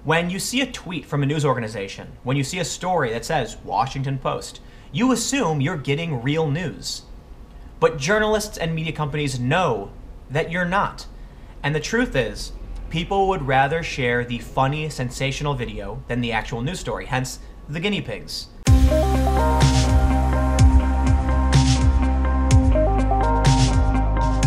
When you see a tweet from a news organization, when you see a story that says Washington Post, you assume you're getting real news. But journalists and media companies know that you're not. And the truth is, people would rather share the funny, sensational video than the actual news story, hence the guinea pigs.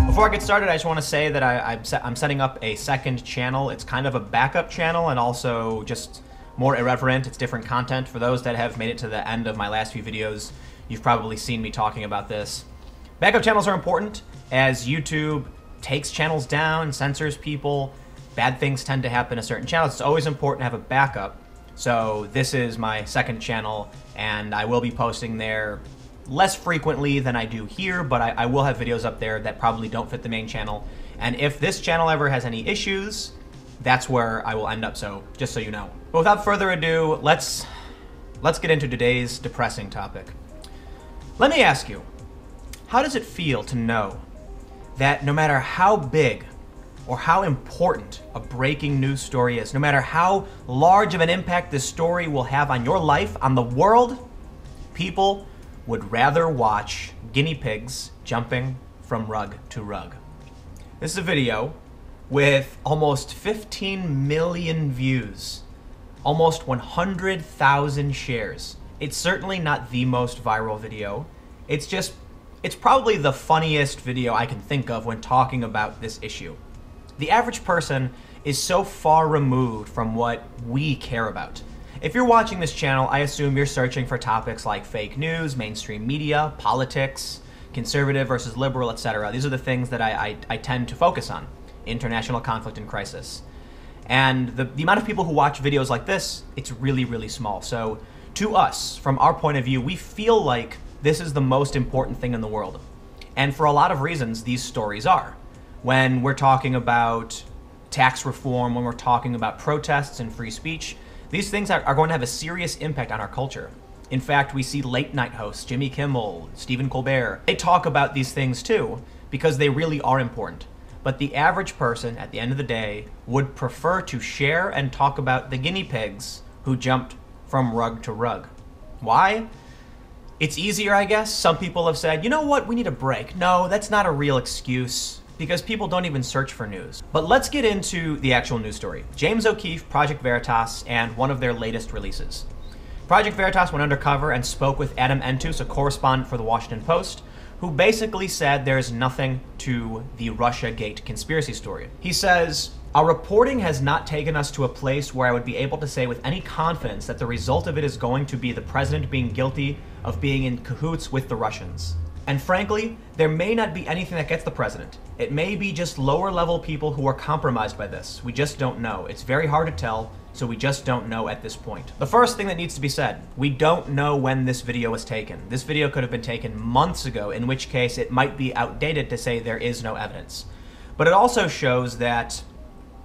Before I get started, I just want to say that I'm setting up a second channel. It's kind of a backup channel and also just more irreverent. It's different content. For those that have made it to the end of my last few videos, you've probably seen me talking about this. Backup channels are important as YouTube takes channels down, censors people. Bad things tend to happen to certain channels. It's always important to have a backup. So this is my second channel, and I will be posting there less frequently than I do here, but I will have videos up there that probably don't fit the main channel. And if this channel ever has any issues, that's where I will end up, so just so you know. But without further ado, let's get into today's depressing topic. Let me ask you, how does it feel to know that no matter how big or how important a breaking news story is, no matter how large of an impact this story will have on your life, on the world, people would rather watch guinea pigs jumping from rug to rug? This is a video with almost 15 million views, almost 100,000 shares. It's certainly not the most viral video. It's probably the funniest video I can think of when talking about this issue. The average person is so far removed from what we care about. If you're watching this channel, I assume you're searching for topics like fake news, mainstream media, politics, conservative versus liberal, etc. These are the things that I tend to focus on. International conflict and crisis. And the amount of people who watch videos like this, it's really, really small. So to us, from our point of view, we feel like this is the most important thing in the world. And for a lot of reasons, these stories are. When we're talking about tax reform, when we're talking about protests and free speech, these things are going to have a serious impact on our culture. In fact, we see late night hosts, Jimmy Kimmel, Stephen Colbert, they talk about these things too, because they really are important. But the average person, at the end of the day, would prefer to share and talk about the guinea pigs who jumped from rug to rug. Why? It's easier, I guess. Some people have said, you know what, we need a break. No, that's not a real excuse, because people don't even search for news. But let's get into the actual news story. James O'Keefe, Project Veritas, and one of their latest releases. Project Veritas went undercover and spoke with Adam Entus, a correspondent for the Washington Post, who basically said there's nothing to the Russiagate conspiracy story. He says, "Our reporting has not taken us to a place where I would be able to say with any confidence that the result of it is going to be the president being guilty of being in cahoots with the Russians. And frankly, there may not be anything that gets the president. It may be just lower level people who are compromised by this. We just don't know. It's very hard to tell, so we just don't know at this point." The first thing that needs to be said, we don't know when this video was taken. This video could have been taken months ago, in which case it might be outdated to say there is no evidence. But it also shows that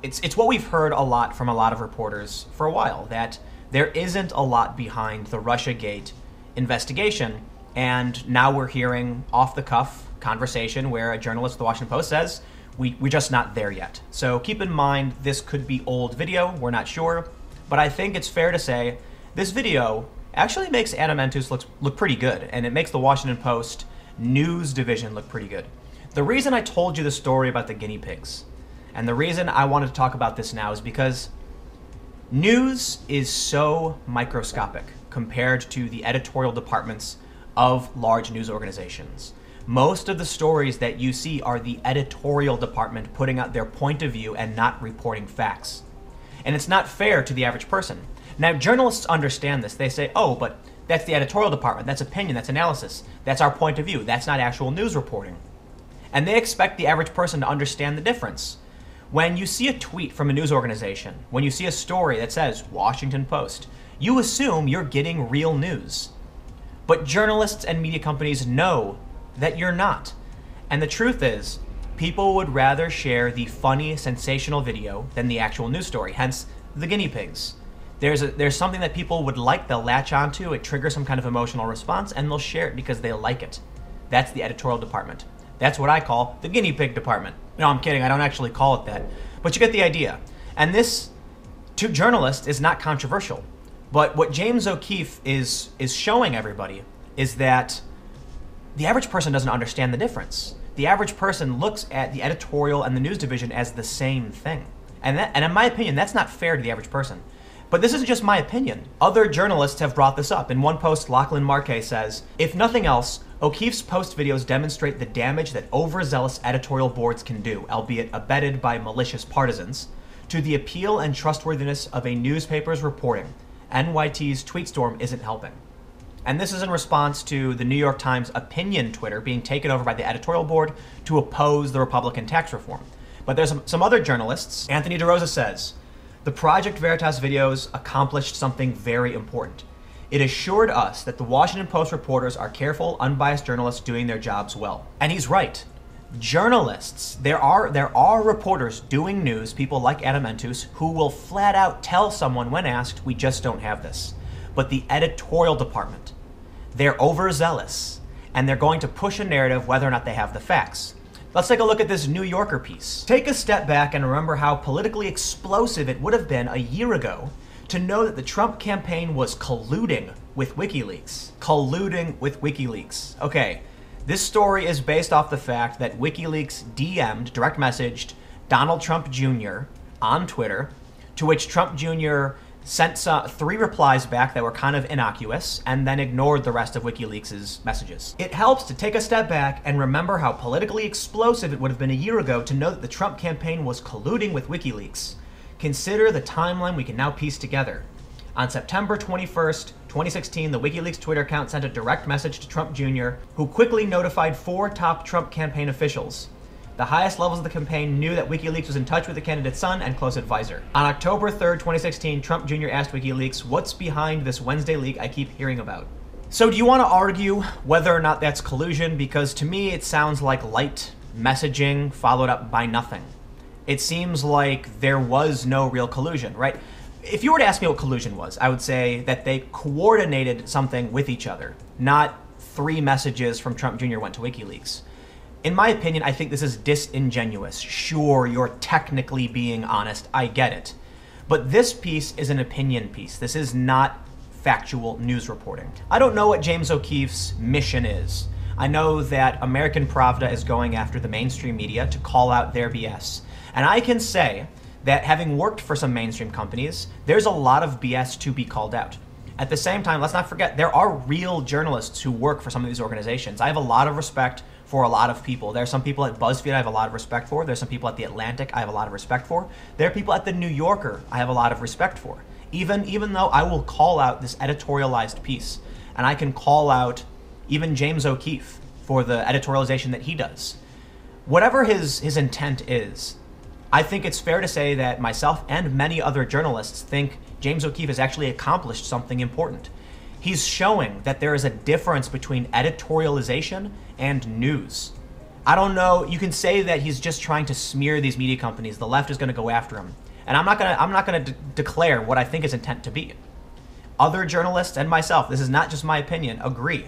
it's what we've heard a lot from a lot of reporters for a while, that there isn't a lot behind the Russiagate investigation. And now we're hearing off-the-cuff conversation where a journalist at the Washington Post says, we're just not there yet. So keep in mind, this could be old video, we're not sure, but I think it's fair to say this video actually makes Adam Entus look pretty good, and it makes the Washington Post news division look pretty good. The reason I told you the story about the guinea pigs, and the reason I wanted to talk about this now, is because news is so microscopic compared to the editorial departments of large news organizations. Most of the stories that you see are the editorial department putting out their point of view and not reporting facts. And it's not fair to the average person. Now, journalists understand this. They say, oh, but that's the editorial department, that's opinion, that's analysis, that's our point of view, that's not actual news reporting. And they expect the average person to understand the difference. When you see a tweet from a news organization, when you see a story that says Washington Post, you assume you're getting real news. But journalists and media companies know that you're not. And the truth is, people would rather share the funny, sensational video than the actual news story, hence the guinea pigs. There's something that people would like, they'll latch onto, it triggers some kind of emotional response, and they'll share it because they like it. That's the editorial department. That's what I call the guinea pig department. No, I'm kidding, I don't actually call it that. But you get the idea. And this to journalists is not controversial. But what James O'Keefe is showing everybody is that the average person doesn't understand the difference. The average person looks at the editorial and the news division as the same thing. And in my opinion, that's not fair to the average person. But this isn't just my opinion. Other journalists have brought this up. In one post, Lachlan Marquet says, if nothing else, O'Keefe's post videos demonstrate the damage that overzealous editorial boards can do, albeit abetted by malicious partisans, to the appeal and trustworthiness of a newspaper's reporting. NYT's tweet storm isn't helping. And this is in response to the New York Times opinion Twitter being taken over by the editorial board to oppose the Republican tax reform. But there's some other journalists. Anthony DeRosa says, the Project Veritas videos accomplished something very important. It assured us that the Washington Post reporters are careful, unbiased journalists doing their jobs well. And he's right. Journalists, there are reporters doing news, people like Adam Entus, who will flat out tell someone when asked, we just don't have this. But the editorial department, they're overzealous, and they're going to push a narrative whether or not they have the facts. Let's take a look at this New Yorker piece. Take a step back and remember how politically explosive it would have been a year ago to know that the Trump campaign was colluding with WikiLeaks. Colluding with WikiLeaks. Okay, this story is based off the fact that WikiLeaks DM'd, direct messaged, Donald Trump Jr. on Twitter, to which Trump Jr. sent 3 replies back that were kind of innocuous, and then ignored the rest of WikiLeaks' messages. It helps to take a step back and remember how politically explosive it would have been a year ago to know that the Trump campaign was colluding with WikiLeaks. Consider the timeline we can now piece together. On September 21st, 2016, the WikiLeaks Twitter account sent a direct message to Trump Jr., who quickly notified 4 top Trump campaign officials. The highest levels of the campaign knew that WikiLeaks was in touch with the candidate's son and close advisor. On October 3rd, 2016, Trump Jr. asked WikiLeaks, what's behind this Wednesday leak I keep hearing about? So do you want to argue whether or not that's collusion? Because to me, it sounds like light messaging followed up by nothing. It seems like there was no real collusion, right? If you were to ask me what collusion was, I would say that they coordinated something with each other, not 3 messages from Trump Jr. went to WikiLeaks. In my opinion, I think this is disingenuous. Sure, you're technically being honest, I get it. But this piece is an opinion piece. This is not factual news reporting. I don't know what James O'Keefe's mission is. I know that American Pravda is going after the mainstream media to call out their BS. And I can say that having worked for some mainstream companies, there's a lot of BS to be called out. At the same time, let's not forget, there are real journalists who work for some of these organizations. I have a lot of respect for a lot of people. There are some people at BuzzFeed I have a lot of respect for. There's some people at The Atlantic I have a lot of respect for. There are people at The New Yorker I have a lot of respect for. Even though I will call out this editorialized piece, and I can call out even James O'Keefe for the editorialization that he does. Whatever his intent is, I think it's fair to say that myself and many other journalists think James O'Keefe has actually accomplished something important. He's showing that there is a difference between editorialization and news. I don't know, you can say that he's just trying to smear these media companies. The left is going to go after him. And I'm not going to declare what I think his intent to be. Other journalists and myself, this is not just my opinion, agree.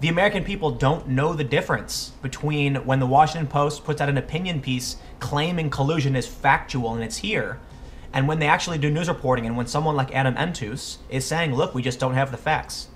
The American people don't know the difference between when the Washington Post puts out an opinion piece claiming collusion is factual and it's here, and when they actually do news reporting, and when someone like Adam Entus is saying, look, we just don't have the facts.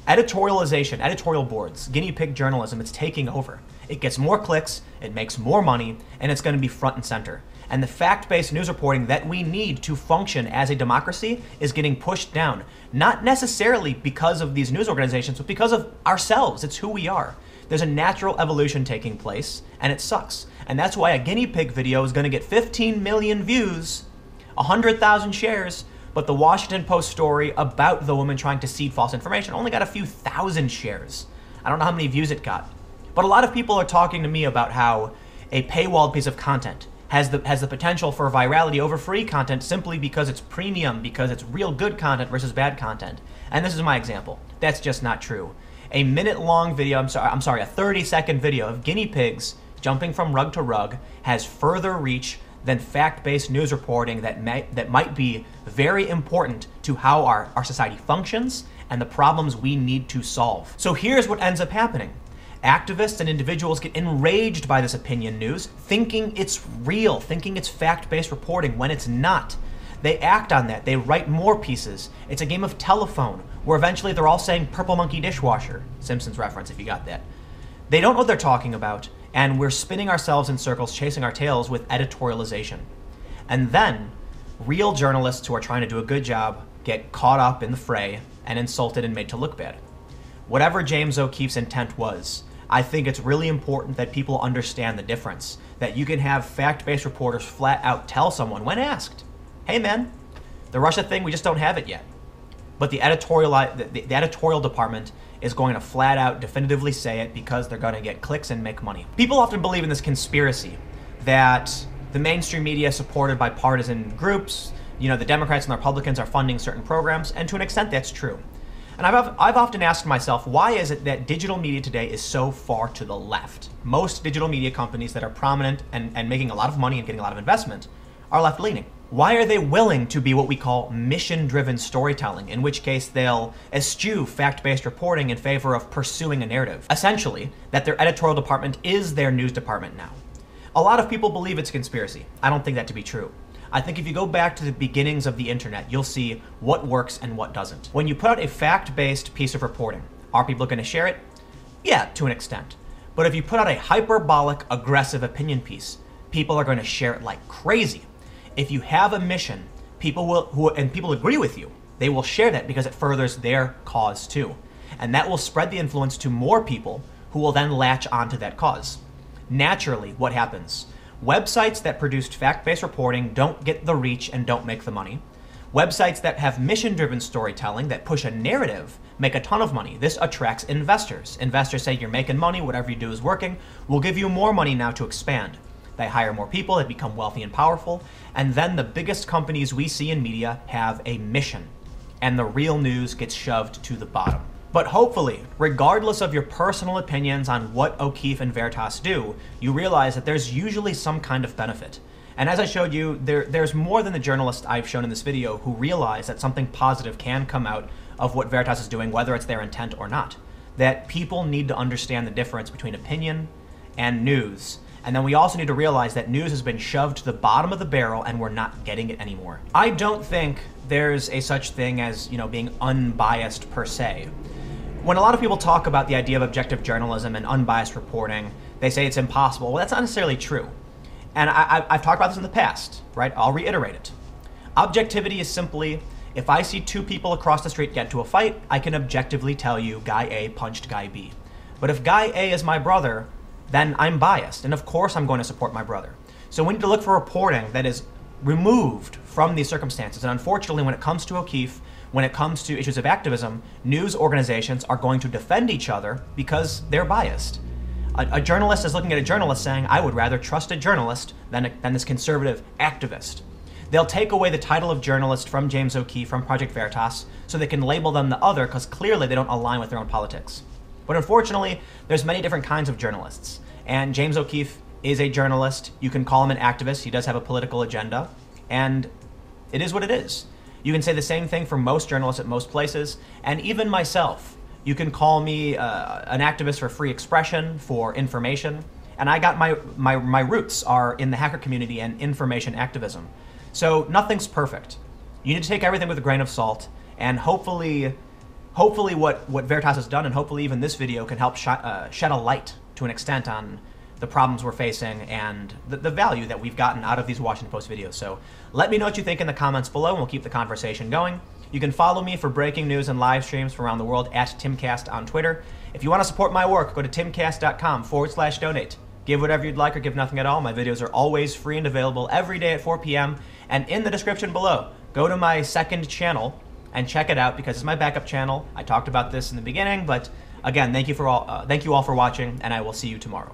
Editorialization, editorial boards, guinea pig journalism, it's taking over. It gets more clicks, it makes more money, and it's going to be front and center. And the fact-based news reporting that we need to function as a democracy is getting pushed down. Not necessarily because of these news organizations, but because of ourselves. It's who we are. There's a natural evolution taking place, and it sucks. And that's why a guinea pig video is going to get 15 million views, 100,000 shares, but the Washington Post story about the woman trying to seed false information only got a few thousand shares. I don't know how many views it got. But a lot of people are talking to me about how a paywalled piece of content has the potential for virality over free content simply because it's premium, because it's real good content versus bad content. And this is my example. That's just not true. A minute-long video, a 30-second video of guinea pigs jumping from rug to rug has further reach than fact-based news reporting that might be very important to how our society functions and the problems we need to solve. So here's what ends up happening. Activists and individuals get enraged by this opinion news, thinking it's real, thinking it's fact-based reporting when it's not. They act on that. They write more pieces. It's a game of telephone, where eventually they're all saying purple monkey dishwasher. Simpsons reference, if you got that. They don't know what they're talking about, and we're spinning ourselves in circles, chasing our tails with editorialization. And then, real journalists who are trying to do a good job get caught up in the fray and insulted and made to look bad. Whatever James O'Keefe's intent was, I think it's really important that people understand the difference. That you can have fact-based reporters flat out tell someone, when asked, hey man, the Russia thing, we just don't have it yet. But the editorial department is going to flat out definitively say it because they're going to get clicks and make money. People often believe in this conspiracy that the mainstream media supported by partisan groups, the Democrats and the Republicans are funding certain programs, and to an extent that's true. And I've often asked myself, why is it that digital media today is so far to the left? Most digital media companies that are prominent and making a lot of money and getting a lot of investment are left-leaning. Why are they willing to be what we call mission-driven storytelling, in which case they'll eschew fact-based reporting in favor of pursuing a narrative? Essentially, that their editorial department is their news department now. A lot of people believe it's a conspiracy. I don't think that to be true. I think if you go back to the beginnings of the internet, you'll see what works and what doesn't. When you put out a fact-based piece of reporting, are people going to share it? Yeah, to an extent. But if you put out a hyperbolic, aggressive opinion piece, people are going to share it like crazy. If you have a mission, people agree with you, they will share that because it furthers their cause too. And that will spread the influence to more people who will then latch onto that cause. Naturally, what happens? Websites that produced fact-based reporting don't get the reach and don't make the money. Websites that have mission-driven storytelling that push a narrative make a ton of money. This attracts investors. Investors say, you're making money, whatever you do is working, we'll give you more money now to expand. They hire more people, they become wealthy and powerful, and then the biggest companies we see in media have a mission, and the real news gets shoved to the bottom. But hopefully, regardless of your personal opinions on what O'Keefe and Veritas do, you realize that there's usually some kind of benefit. And as I showed you, there's more than the journalists I've shown in this video who realize that something positive can come out of what Veritas is doing, whether it's their intent or not. That people need to understand the difference between opinion and news. And then we also need to realize that news has been shoved to the bottom of the barrel and we're not getting it anymore. I don't think there's a such thing as, being unbiased per se. When a lot of people talk about the idea of objective journalism and unbiased reporting, they say it's impossible. Well, that's not necessarily true. And I've talked about this in the past, right? I'll reiterate it. Objectivity is simply, if I see two people across the street get to a fight, I can objectively tell you guy A punched guy B. But if guy A is my brother, then I'm biased, and of course I'm going to support my brother. So we need to look for reporting that is removed from these circumstances. And unfortunately, when it comes to O'Keefe, when it comes to issues of activism, news organizations are going to defend each other because they're biased. A journalist is looking at a journalist saying, I would rather trust a journalist than this conservative activist. They'll take away the title of journalist from James O'Keefe, from Project Veritas, so they can label them the other because clearly they don't align with their own politics. But unfortunately, there's many different kinds of journalists. And James O'Keefe is a journalist. You can call him an activist. He does have a political agenda. And it is what it is. You can say the same thing for most journalists at most places. And even myself, you can call me an activist for free expression, for information. And I got my roots are in the hacker community and information activism. So nothing's perfect. You need to take everything with a grain of salt. And hopefully what Veritas has done, and hopefully even this video, can help shed a light to an extent on the problems we're facing and the value that we've gotten out of these Washington Post videos. So let me know what you think in the comments below, and we'll keep the conversation going. You can follow me for breaking news and live streams from around the world at Timcast on Twitter. If you want to support my work, go to timcast.com/donate. Give whatever you'd like or give nothing at all. My videos are always free and available every day at 4 p.m. And in the description below, go to my second channel and check it out because it's my backup channel. I talked about this in the beginning, but again, thank you all for watching, and I will see you tomorrow.